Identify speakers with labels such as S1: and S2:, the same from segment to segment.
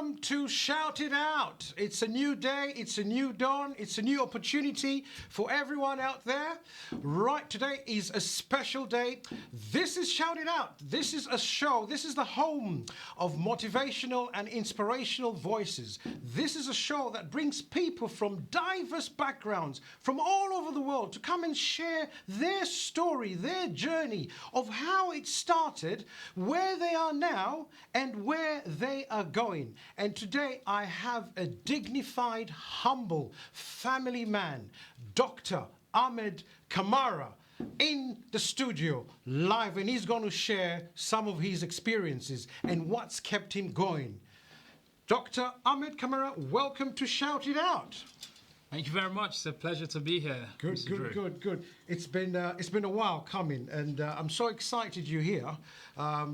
S1: Welcome to Shout It Out. It's a new day, it's a new dawn, it's a new opportunity for everyone out there. Right, today is a special day. This is Shout It Out. This is a show, this is the home of motivational and inspirational voices. This is a show that brings people from diverse backgrounds from all over the world to come and share their story, their journey of how it started, where they are now, and where they are going. And today I have a dignified, humble family man, Dr. Achmed Kamara, in the studio live, and he's going to share some of his experiences and what's kept him going. Dr. Achmed Kamara, welcome to Shout It Out.
S2: Thank you very much. It's a pleasure to be here.
S1: Good. It's been a while coming, and I'm so excited you're here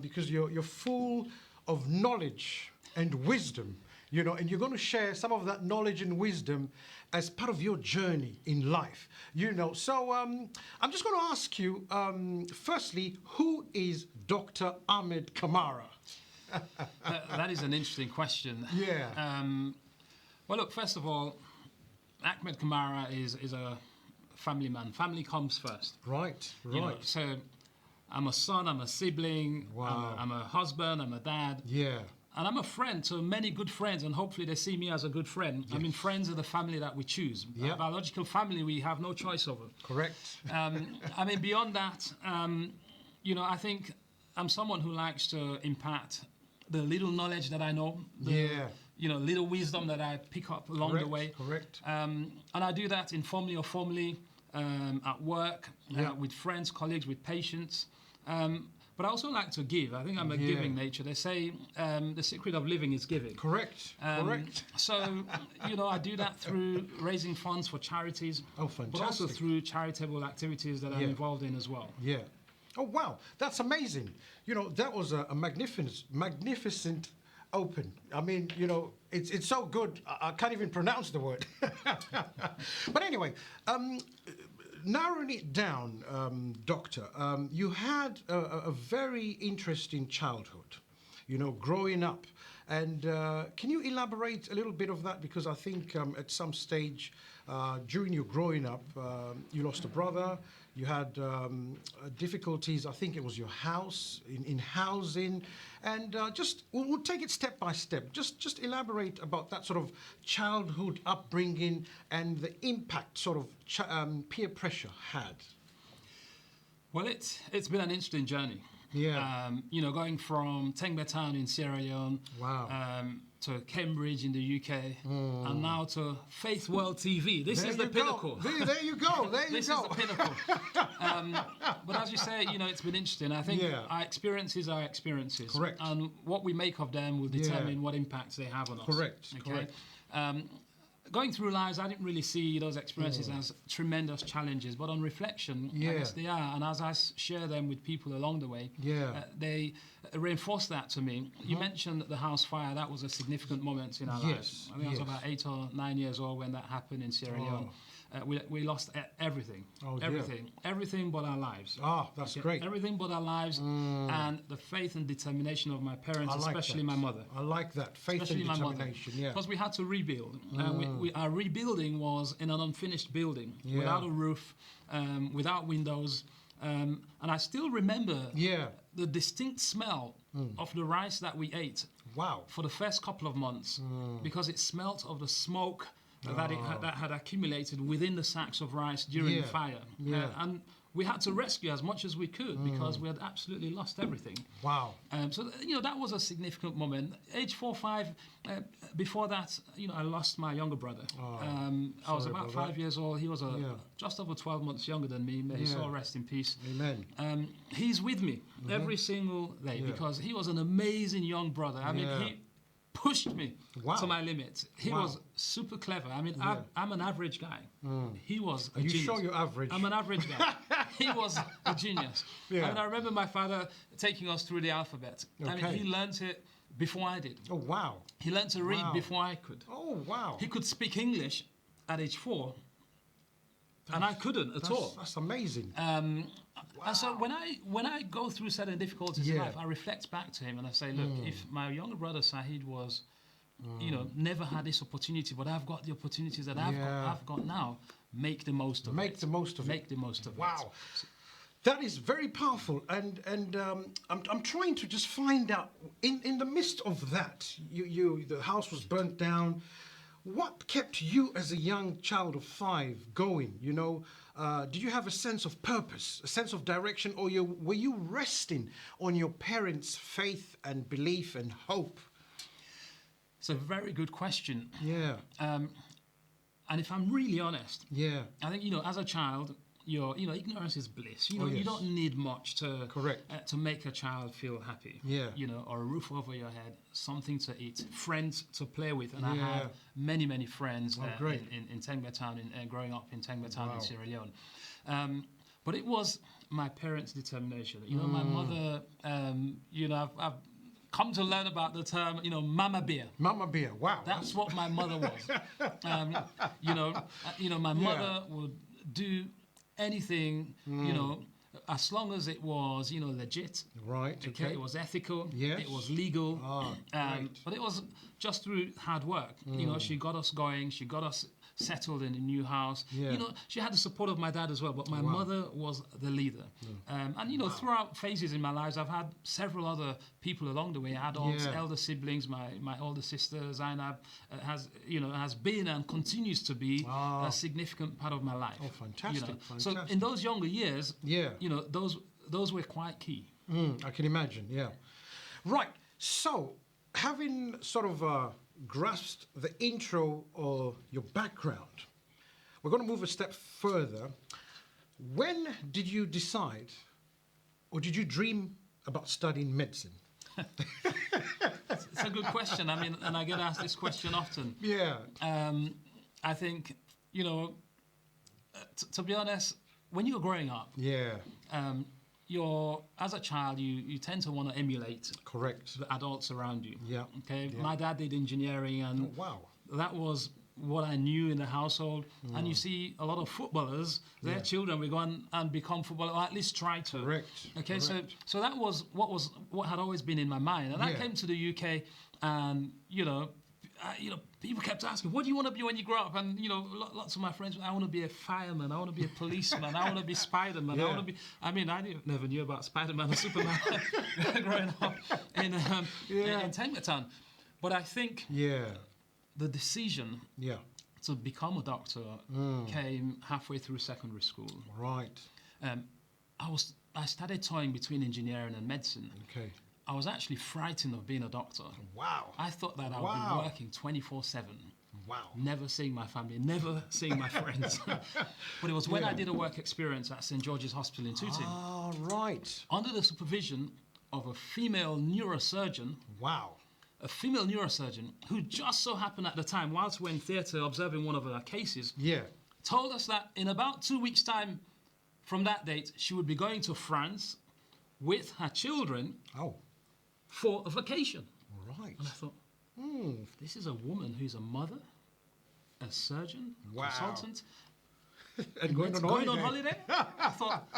S1: because you're full of knowledge and wisdom, you know, and you're going to share some of that knowledge and wisdom as part of your journey in life, you know. So I'm just going to ask you, firstly, who is Dr. Achmed Kamara?
S2: That is an interesting question.
S1: Yeah.
S2: Well, look, first of all, Achmed Kamara is a family man. Family comes first.
S1: Right.
S2: You know, so I'm a son, I'm a sibling,
S1: wow.
S2: I'm a husband, I'm a dad.
S1: Yeah.
S2: And I'm a friend to many good friends, and hopefully they see me as a good friend. Yes. I mean, friends are the family that we choose. Yep. Our biological family, we have no choice over.
S1: Correct.
S2: I mean, beyond that, you know, I think I'm someone who likes to impact the little knowledge that I know. You know, little wisdom that I pick up along the way.
S1: Correct.
S2: And I do that informally or formally, at work, with friends, colleagues, with patients. But I also like to give. I think I'm a giving nature. They say the secret of living is giving.
S1: Correct.
S2: So, you know, I do that through raising funds for charities.
S1: Oh, fantastic.
S2: But also through charitable activities that I'm involved in as well.
S1: Yeah. Oh, wow. That's amazing. You know, that was a magnificent open. I mean, you know, it's so good, I can't even pronounce the word. But anyway, narrowing it down, Doctor, you had a very interesting childhood, you know, growing up. And can you elaborate a little bit of that? Because I think at some stage during your growing up, you lost a brother, you had difficulties, I think it was your house, in housing, and we'll take it step by step. Just elaborate about that sort of childhood upbringing and the impact sort of peer pressure had.
S2: Well, it's been an interesting journey.
S1: Yeah.
S2: You know, going from Tengbe Town in Sierra Leone,
S1: wow.
S2: To Cambridge in the UK, and now to Faith World TV. This is the pinnacle.
S1: There you go.
S2: This is the pinnacle. But as you say, you know, it's been interesting. I think our experiences are experiences.
S1: Correct.
S2: And what we make of them will determine what impacts they have on us.
S1: Correct.
S2: Okay? Going through lives, I didn't really see those experiences as tremendous challenges, but on reflection, I guess they are. And as I share them with people along the way, they reinforce that to me. You mentioned the house fire. That was a significant moment in our lives. I think I was about 8 or 9 years old when that happened in Sierra Leone. We lost everything. Everything but our lives.
S1: That's great.
S2: Everything but our lives, and the faith and determination of my parents, especially my mother.
S1: I like that, faith and determination,
S2: Because we had to rebuild. Our rebuilding was in an unfinished building, without a roof, without windows, and I still remember the distinct smell of the rice that we ate.
S1: Wow.
S2: For the first couple of months, because it smelt of the smoke that had accumulated within the sacks of rice during the fire. And we had to rescue as much as we could because we had absolutely lost everything.
S1: Wow.
S2: So, you know, that was a significant moment. Age 4 or 5, before that, you know, I lost my younger brother. I was about 5 years old. He was just over 12 months younger than me. May his soul rest in peace.
S1: Amen.
S2: He's with me every single day because he was an amazing young brother. I mean, he pushed me to my limits. He was super clever. I mean, I'm an average guy. He was a genius.
S1: Are you sure you're average?
S2: I'm an average guy. He was a genius. I mean, I remember my father taking us through the alphabet. I mean, he learned it before I did.
S1: Oh, wow.
S2: He learned to read before I could.
S1: Oh, wow.
S2: He could speak English at age 4, and I couldn't at all.
S1: That's amazing.
S2: And so when I go through certain difficulties in life, I reflect back to him and I say, look, if my younger brother Sahid was never had this opportunity, but I've got the opportunities that I've got now. Make the most of it.
S1: Make the most of it.
S2: Make the most of it.
S1: Wow. That is very powerful, and I'm trying to just find out in the midst of that, the house was burnt down. What kept you as a young child of 5 going? Did you have a sense of purpose, a sense of direction, or were you resting on your parents' faith and belief and hope?
S2: It's a very good question.
S1: Yeah.
S2: And if I'm really honest,
S1: yeah,
S2: I think as a child, ignorance is bliss. You don't need much to make a child feel happy.
S1: Yeah.
S2: Or a roof over your head, something to eat, friends to play with, and I had many friends in Tengbe Town, growing up in Tengbe Town in Sierra Leone. But it was my parents' determination. My mother. I've come to learn about the term, mama bear.
S1: Mama bear. Wow.
S2: That's what my mother was. My mother would do anything, as long as it was, legit.
S1: Right.
S2: Okay. It was ethical.
S1: Yes.
S2: It was legal.
S1: Great.
S2: But it was just through hard work. She got us going. She got us settled in a new house.
S1: Yeah.
S2: She had the support of my dad as well, but my mother was the leader. Throughout phases in my lives, I've had several other people along the way. I had elder siblings. My older sister Zainab has been and continues to be a significant part of my life.
S1: Oh, fantastic!
S2: So in those younger years, those were quite key.
S1: I can imagine. Yeah. Right. So, having sort of grasped the intro or your background, we're going to move a step further. When did you decide, or did you dream about studying medicine?
S2: It's a good question. I mean, and I get asked this question often.
S1: Yeah.
S2: I think, to be honest, when you're growing up, as a child, you tend to want to emulate the adults around you.
S1: Yeah.
S2: Okay. Yeah. My dad did engineering, and that was what I knew in the household. And you see a lot of footballers, their children will go on and become footballers, or at least try to.
S1: Correct.
S2: Okay.
S1: Correct.
S2: So that was what had always been in my mind, and I came to the UK, and people kept asking, what do you want to be when you grow up? And, lots of my friends, I want to be a fireman, I want to be a policeman, I want to be Spider-Man, I want to be... I mean, never knew about Spider-Man or Superman growing up in Tengbe Town. But I think the decision to become a doctor came halfway through secondary school.
S1: Right.
S2: I started toying between engineering and medicine.
S1: Okay.
S2: I was actually frightened of being a doctor.
S1: Wow.
S2: I thought that I would be working 24/7.
S1: Wow.
S2: Never seeing my family, never seeing my friends. But it was when I did a work experience at St. George's Hospital in Tooting.
S1: Ah, right.
S2: Under the supervision of a female neurosurgeon.
S1: Wow.
S2: A female neurosurgeon who just so happened at the time, whilst we were in theatre observing one of our cases, told us that in about 2 weeks' time from that date, she would be going to France with her children for a vacation.
S1: Right.
S2: And I thought, this is a woman who's a mother, a surgeon, consultant,
S1: and going on
S2: holiday. I thought,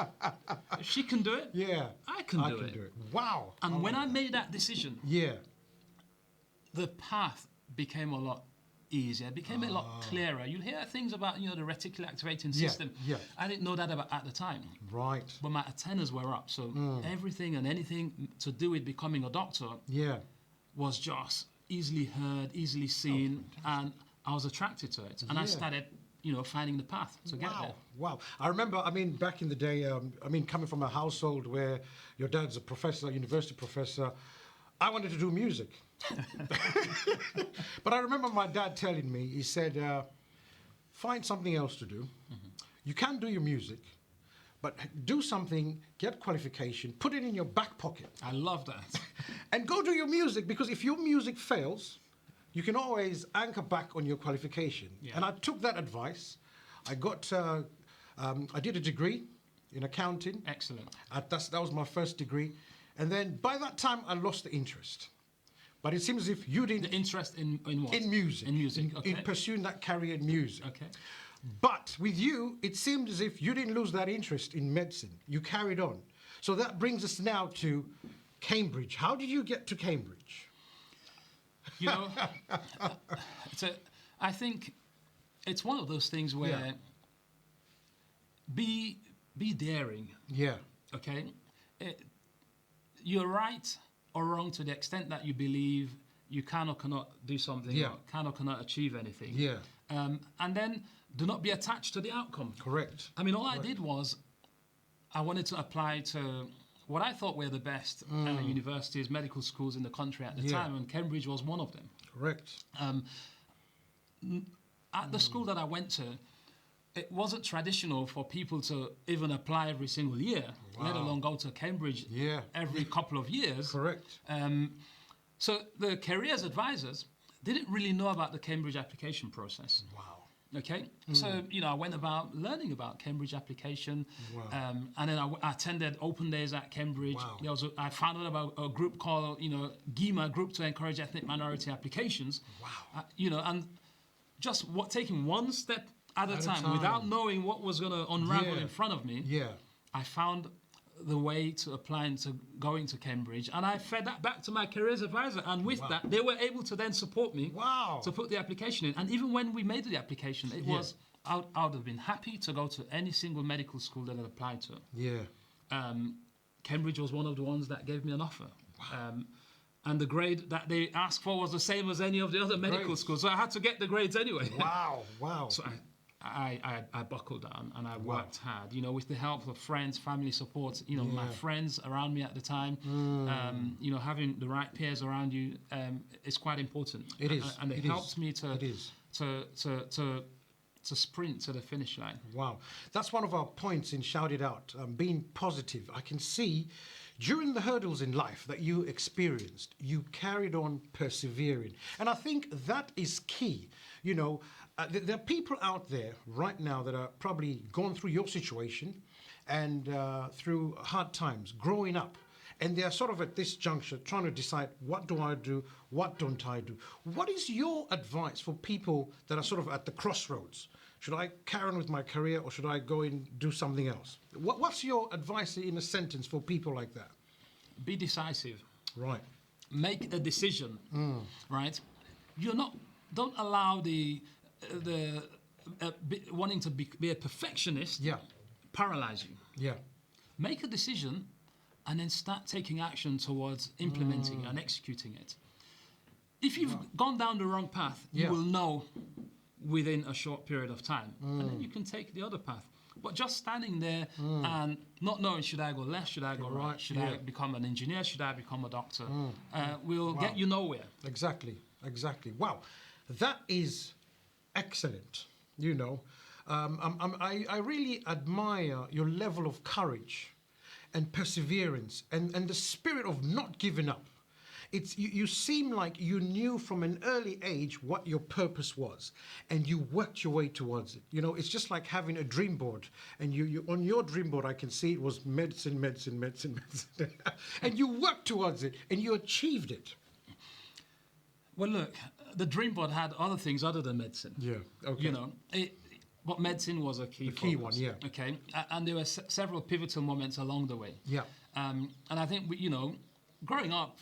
S2: if she can do it, I can do it.
S1: Wow.
S2: And when I made that decision, the path became a lot easier. It became a lot clearer. You'll hear things about the reticular activating system.
S1: Yeah.
S2: I didn't know that about at the time.
S1: Right.
S2: But my antennas were up. So everything and anything to do with becoming a doctor was just easily heard, easily seen, and I was attracted to it. And I started, finding the path to get there.
S1: Wow. I remember, back in the day, coming from a household where your dad's a professor, a university professor, I wanted to do music. But I remember my dad telling me, he said, find something else to do. You can do your music, but do something, get qualification, put it in your back pocket.
S2: I love that.
S1: And go do your music, because if your music fails, you can always anchor back on your qualification. Yeah. And I took that advice. I got, I did a degree in accounting.
S2: Excellent.
S1: That was my first degree. And then by that time, I lost the interest. But it seems as if you didn't...
S2: The interest in what?
S1: In music.
S2: In music, okay.
S1: In pursuing that career in music.
S2: Okay.
S1: But with you, it seemed as if you didn't lose that interest in medicine. You carried on. So that brings us now to Cambridge. How did you get to Cambridge?
S2: You know, I think it's one of those things where be daring.
S1: Yeah.
S2: Okay. You're right or wrong to the extent that you believe you can or cannot do something, or can or cannot achieve anything.
S1: Yeah.
S2: And then do not be attached to the outcome.
S1: Correct.
S2: I mean, all I did was I wanted to apply to what I thought were the best universities, medical schools in the country at the time, and Cambridge was one of them.
S1: Correct.
S2: At the school that I went to, it wasn't traditional for people to even apply every single year, let alone go to Cambridge every couple of years.
S1: Correct.
S2: So the careers advisors didn't really know about the Cambridge application process.
S1: Wow.
S2: Okay, so I went about learning about Cambridge application, and then I attended open days at Cambridge.
S1: Wow.
S2: I found out about a group called GIMA, Group to Encourage Ethnic Minority Applications.
S1: Wow.
S2: And just taking one step at a time without knowing what was going to unravel in front of me.
S1: Yeah.
S2: I found the way to applying to going to Cambridge, and I fed that back to my careers advisor, and with that they were able to then support me to put the application in. And even when we made the application, it was I would have been happy to go to any single medical school that I applied to. Cambridge was one of the ones that gave me an offer. And the grade that they asked for was the same as any of the other medical schools, so I had to get the grades anyway.
S1: Wow.
S2: So I buckled down and I worked hard, with the help of friends, family support, my friends around me at the time, having the right peers around you is quite important.
S1: It is.
S2: And it helped me to sprint to the finish line.
S1: Wow. That's one of our points in Shout It Out, being positive. I can see during the hurdles in life that you experienced, you carried on persevering. And I think that is key. There are people out there right now that are probably gone through your situation and through hard times, growing up. And they're sort of at this juncture trying to decide, what do I do? What don't I do? What is your advice for people that are sort of at the crossroads? Should I carry on with my career, or should I go and do something else? What's your advice in a sentence for people like that?
S2: Be decisive.
S1: Right.
S2: Make a decision. Right. Don't allow the wanting to be a perfectionist paralyze you. Yeah. Make a decision and then start taking action towards implementing and executing it. If you've gone down the wrong path, you will know within a short period of time, and then you can take the other path. But just standing there and not knowing, should I go left, should I go right, should I become an engineer, should I become a doctor, will get you nowhere.
S1: Exactly. Wow, that is excellent. I really admire your level of courage and perseverance and the spirit of not giving up. You seem like you knew from an early age what your purpose was, and you worked your way towards it. It's just like having a dream board, and you on your dream board, I can see it was medicine, and you worked towards it, and you achieved it.
S2: Well, look, the dream board had other things other than medicine. Yeah, okay. But medicine was a key
S1: one, yeah.
S2: Okay, and there were several pivotal moments along the way. Yeah. And I think, growing up,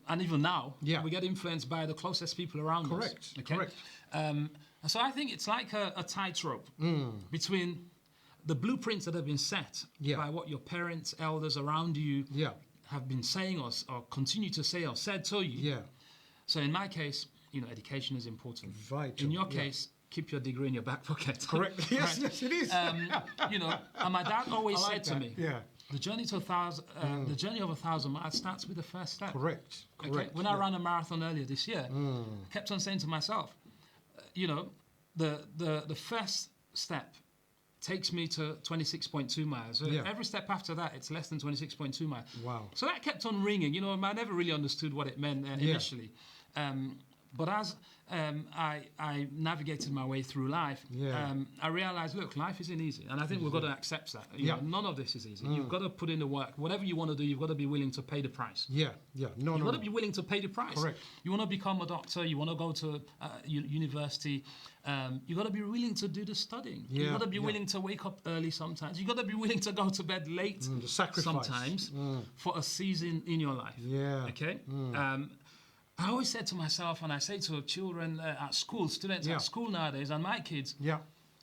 S2: and even now, we get influenced by the closest people around us. Correct. So I think it's like a tightrope between the blueprints that have been set by what your parents, elders around you have been saying or continue to say or said to you. Yeah. So in my case, education is important.
S1: Vital.
S2: In your case, keep your degree in your back pocket.
S1: Correct. Yes, it is.
S2: And my dad always said to me, the journey to the journey of 1,000 miles starts with the first step.
S1: Correct.
S2: Okay? When I ran a marathon earlier this year, I kept on saying to myself, the first step takes me to 26.2 miles. Every step after that, it's less than 26.2 miles. Wow. So that kept on ringing. I never really understood what it meant initially. But as I navigated my way through life, I realized, look, life isn't easy. And I think we've got to accept that. None of this is easy. You've got to put in the work. Whatever you want to do, you've got to be willing to pay the price. You've got to be willing to pay the price. Correct. You want to become a doctor, you want to go to university, you've got to be willing to do the studying. You've got to be willing to wake up early sometimes. You've got to be willing to go to bed late sometimes for a season in your life. Okay? I always said to myself, and I say to children at school, students at school nowadays, and my kids,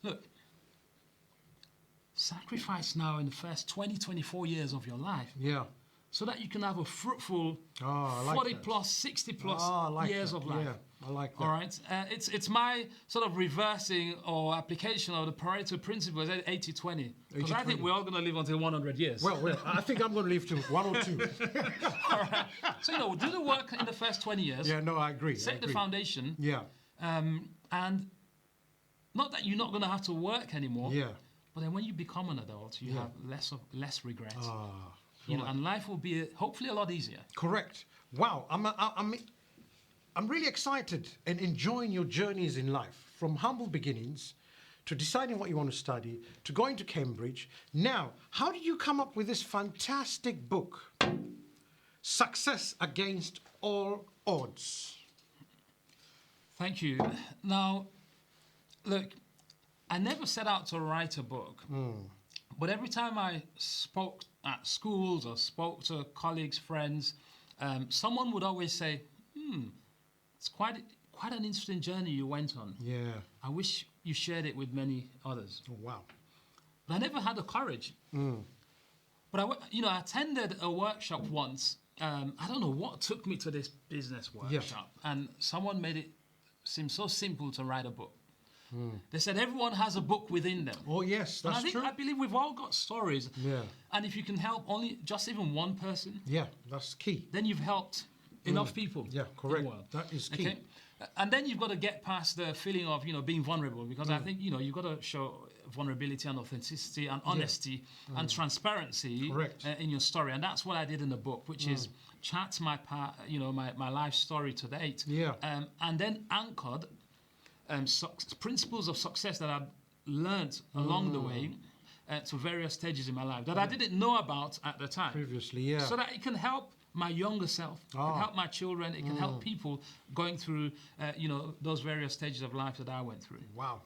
S2: look, sacrifice now in the first 20, 24 years of your life. So that you can have a fruitful 40 plus, 60 plus years of life.
S1: Yeah, I like that.
S2: All right. It's my sort of reversing or application of the Pareto principle, 80-20. Because I think we're all going to live until 100 years.
S1: Well, I think I'm going to live to 1 or 2.
S2: All right. So, do the work in the first 20 years.
S1: Yeah, no, I agree.
S2: Set the foundation.
S1: Yeah.
S2: And not that you're not going to have to work anymore.
S1: Yeah.
S2: But then when you become an adult, you have less regrets.
S1: Right.
S2: And life will be hopefully a lot easier.
S1: Correct. Wow, I'm really excited and enjoying your journeys in life, from humble beginnings to deciding what you want to study to going to Cambridge. Now, how did you come up with this fantastic book, Success Against All Odds?
S2: Thank you. Now, look, I never set out to write a book. But every time I spoke at schools or spoke to colleagues, friends, someone would always say, it's quite an interesting journey you went on.
S1: Yeah.
S2: I wish you shared it with many others.
S1: Oh, wow.
S2: But I never had the courage. But I attended a workshop once. I don't know what took me to this business workshop. And someone made it seem so simple to write a book. They said everyone has a book within them.
S1: Oh, yes, that's true.
S2: I believe we've all got stories.
S1: Yeah.
S2: And if you can help just even one person,
S1: that's key.
S2: then you've helped enough people.
S1: Yeah, correct. In the world. That is key.
S2: Okay? And then you've got to get past the feeling of, being vulnerable, because I think, you've got to show vulnerability and authenticity and honesty and transparency in your story. And that's what I did in the book, which is chat my life story to date.
S1: Yeah.
S2: And then anchored principles of success that I've learned along the way to various stages in my life that I didn't know about at the time.
S1: Previously,
S2: So that it can help my younger self, it can help my children, it can help people going through, those various stages of life that I went through.
S1: Wow.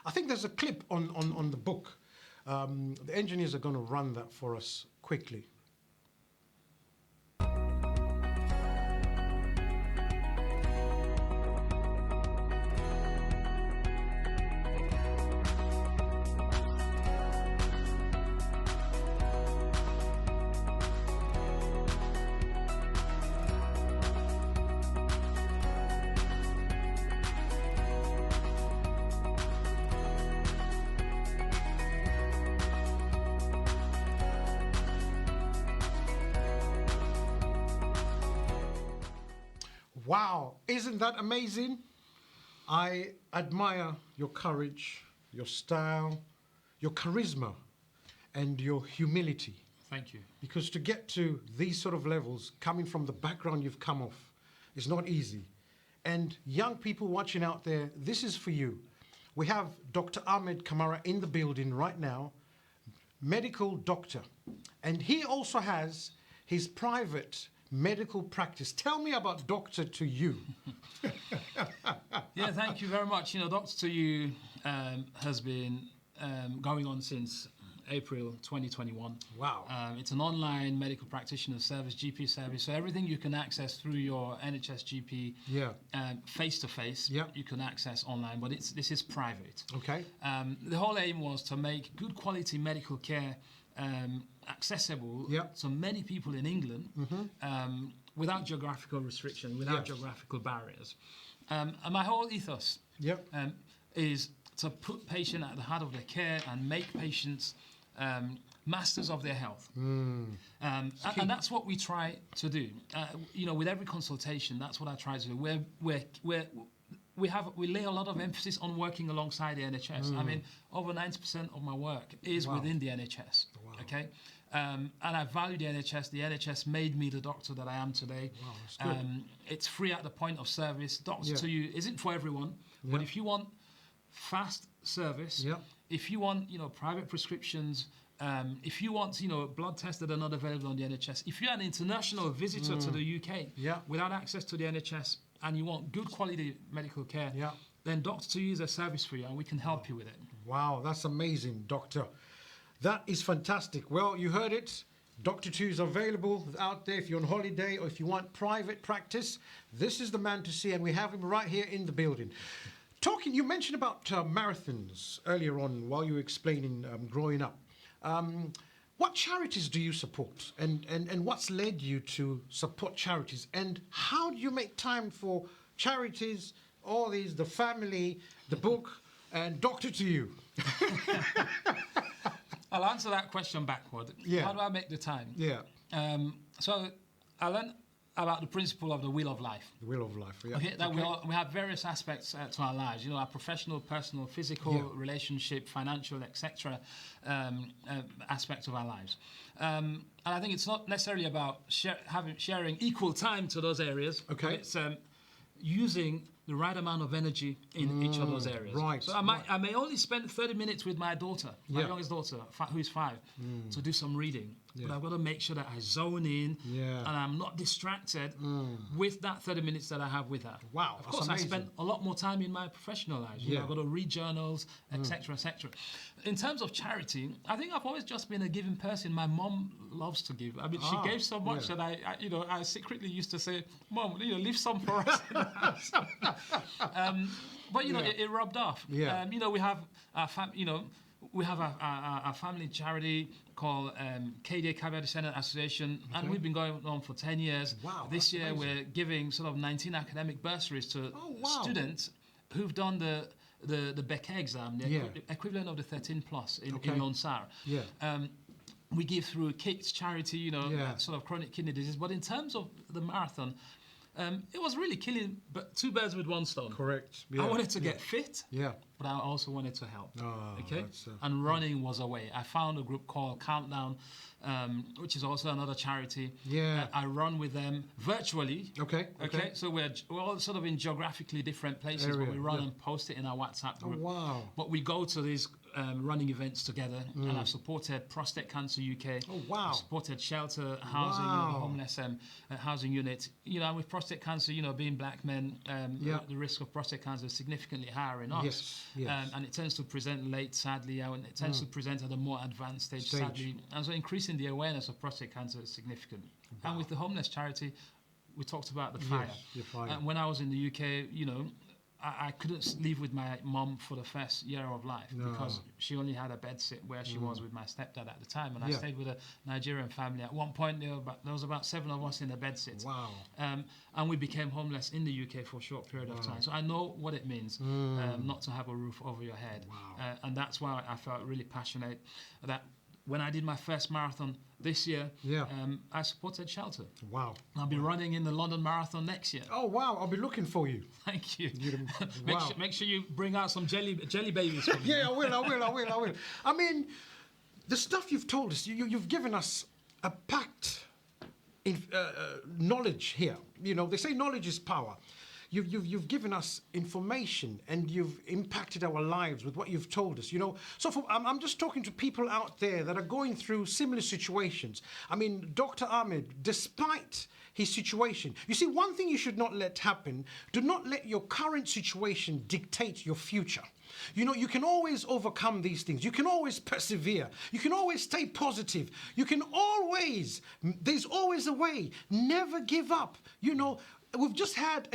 S1: I think there's a clip on the book. The engineers are going to run that for us quickly. Wow, isn't that amazing? I admire your courage, your style, your charisma, and your humility.
S2: Thank you.
S1: Because to get to these sort of levels, coming from the background you've come off, is not easy. And young people watching out there, this is for you. We have Dr. Achmed Kamara in the building right now, medical doctor. And he also has his private medical practice. Tell me about Doctor to You.
S2: Yeah, thank you very much. Doctor to You has been going on since April 2021.
S1: Wow.
S2: It's an online medical practitioner service, GP service. So everything you can access through your NHS GP face-to-face, you can access online, but this is private.
S1: Okay.
S2: The whole aim was to make good quality medical care accessible to many people in England without geographical restriction, without geographical barriers. And my whole ethos is to put patient at the heart of their care and make patients masters of their health. And that's what we try to do. With every consultation, that's what I try to do. We lay a lot of emphasis on working alongside the NHS. I mean, over 90% of my work is within the NHS.
S1: Wow.
S2: Okay, and I value the NHS. The NHS made me the doctor that I am today.
S1: Wow, that's good.
S2: It's free at the point of service. Doctor to You isn't for everyone, but if you want fast service, if you want private prescriptions, if you want blood tests that are not available on the NHS, if you're an international visitor to the UK without access to the NHS, and you want good quality medical care, then Doctor to You is a service for you, and we can help you with it.
S1: Wow, that's amazing, Doctor. That is fantastic. Well, you heard it. Dr. 2 is available out there if you're on holiday or if you want private practice. This is the man to see, and we have him right here in the building. You mentioned about marathons earlier on while you were explaining growing up. What charities do you support, and what's led you to support charities, and how do you make time for charities, all these, the family, the book, and Dr. to you?
S2: I'll answer that question backward.
S1: Yeah.
S2: How do I make the time?
S1: Yeah.
S2: So I learned about the principle of the wheel of life.
S1: The wheel of life, yeah.
S2: Okay, that we have various aspects to our lives. You know, our professional, personal, physical, relationship, financial, etc. Aspects of our lives. And I think it's not necessarily about sharing equal time to those areas.
S1: Okay.
S2: It's using the right amount of energy in each of those areas.
S1: Right.
S2: So I may only spend 30 minutes with my daughter, my youngest daughter, who's 5, to do some reading. But I've got to make sure that I zone in and I'm not distracted with that 30 minutes that I have with her.
S1: Wow.
S2: Of course, I spend a lot more time in my professional life. You know, I've got to read journals, etc., etc. In terms of charity, I think I've always just been a giving person. My mom loves to give. I mean, she gave so much that I secretly used to say, "Mom, leave some for us." But it rubbed off.
S1: Yeah.
S2: We have our family charity called KDA Caviar Descendant Association, and we've been going on for 10 years.
S1: Wow,
S2: this year
S1: amazing.
S2: we're giving sort of 19 academic bursaries to students who've done the Becquet exam, the equivalent of the 13 plus in Lonsar.
S1: Yeah.
S2: We give through Kate's charity, sort of chronic kidney disease. But in terms of the marathon, it was really killing two birds with one stone.
S1: Correct. Yeah.
S2: I wanted to get fit,
S1: yeah,
S2: but I also wanted to help. Okay,
S1: that's,
S2: and running was a way. I found a group called Countdown, which is also another charity.
S1: Yeah.
S2: I run with them virtually.
S1: Okay.
S2: So we're all sort of in geographically different places, but we run and post it in our WhatsApp group.
S1: Oh, wow.
S2: But we go to these running events together, and I've supported Prostate Cancer UK.
S1: Oh, wow.
S2: I've supported Shelter Housing, the homeless housing unit. And with prostate cancer, being black men, the risk of prostate cancer is significantly higher in us.
S1: Yes.
S2: And it tends to present late, sadly, and it tends to present at a more advanced stage, sadly. And so increasing the awareness of prostate cancer is significant. Wow. And with the homeless charity, we talked about the fire.
S1: Yes, the fire.
S2: And when I was in the UK, I couldn't live with my mom for the first year of life because she only had a bed sit where she was with my stepdad at the time, and I stayed with a Nigerian family. At one point, there was about 7 of us in a bed sit.
S1: Wow.
S2: And we became homeless in the UK for a short period of time. So I know what it means not to have a roof over your head.
S1: Wow.
S2: And that's why I felt really passionate that when I did my first marathon this year, I supported Shelter.
S1: Wow.
S2: I'll be running in the London Marathon next year.
S1: Oh, wow. I'll be looking for you.
S2: Thank you.
S1: Wow.
S2: Make sure you bring out some jelly babies for me.
S1: Yeah, I will. I mean, the stuff you've told us, you've given us a packed knowledge here. They say knowledge is power. You've given us information, and you've impacted our lives with what you've told us. So I'm just talking to people out there that are going through similar situations. I mean, Dr. Ahmed, despite his situation, you see, one thing you should not let happen: do not let your current situation dictate your future. You can always overcome these things. You can always persevere. You can always stay positive. There's always a way. Never give up. We've just had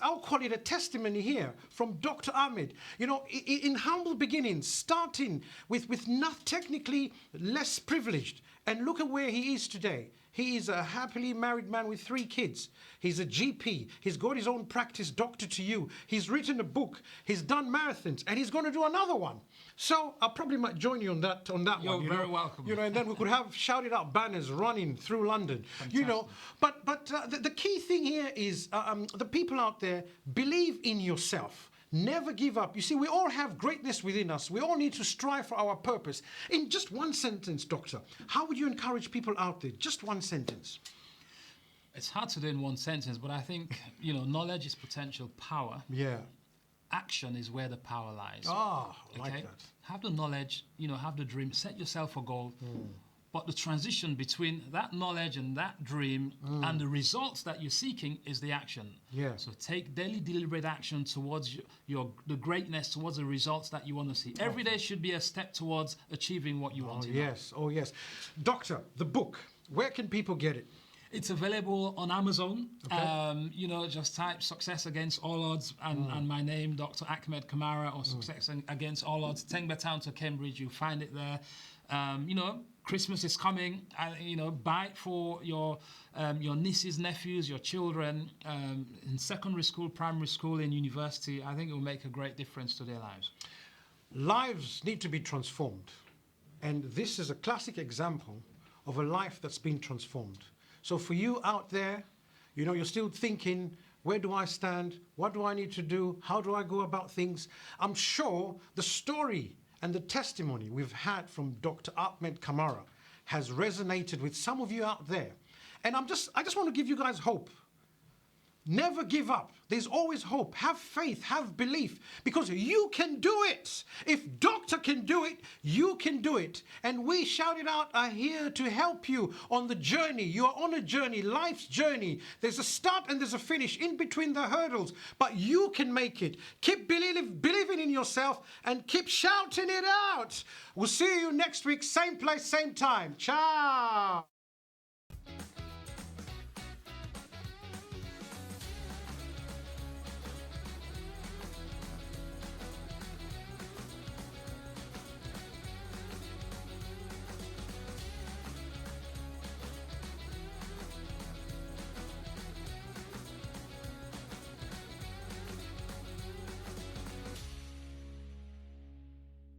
S1: I'll call it a testimony here from Dr. Ahmed. In humble beginnings, starting with not technically less privileged, and look at where he is today. He is a happily married man with 3 kids. He's a GP. He's got his own practice, Dr. to You. He's written a book. He's done marathons, and he's going to do another one. So I probably might join you on that one.
S2: You're very welcome.
S1: And then we could have shouted out banners running through London.
S2: Fantastic.
S1: But the key thing here is the people out there, believe in yourself. Never give up. You see, we all have greatness within us. We all need to strive for our purpose. In just one sentence, Doctor, how would you encourage people out there? Just one sentence.
S2: It's hard to do in one sentence, but I think, knowledge is potential power.
S1: Yeah.
S2: Action is where the power lies.
S1: I like that.
S2: Have the knowledge, have the dream, set yourself a goal. But the transition between that knowledge and that dream and the results that you're seeking is the action.
S1: Yeah.
S2: So take daily deliberate action towards the greatness, towards the results that you want to see. Every day should be a step towards achieving what you want to.
S1: Yes. Oh, yes. Doctor, the book. Where can people get it?
S2: It's available on Amazon.
S1: Okay.
S2: You know, just type Success Against All Odds and my name, Dr Achmed Kamara, or Success Against All Odds, Tengbe Town to Cambridge. You'll find it there. You know, Christmas is coming. You know, buy it for your nieces, nephews, your children in secondary school, primary school, in university. I think it will make a great difference to their lives.
S1: Lives need to be transformed. And this is a classic example of a life that's been transformed. So for you out there, you know, you're still thinking, where do I stand? What do I need to do? How do I go about things? I'm sure the story and the testimony we've had from Dr. Achmed Kamara has resonated with some of you out there. And I just want to give you guys hope. Never give up. There's always hope. Have faith, have belief, because you can do it. If Doctor can do it, you can do it. And we Shout It Out are here to help you on the journey. You are on a journey, life's journey. There's a start and there's a finish in between the hurdles, but you can make it. Keep believing in yourself and keep shouting it out. We'll see you next week, same place, same time. Ciao.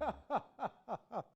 S1: Ha ha!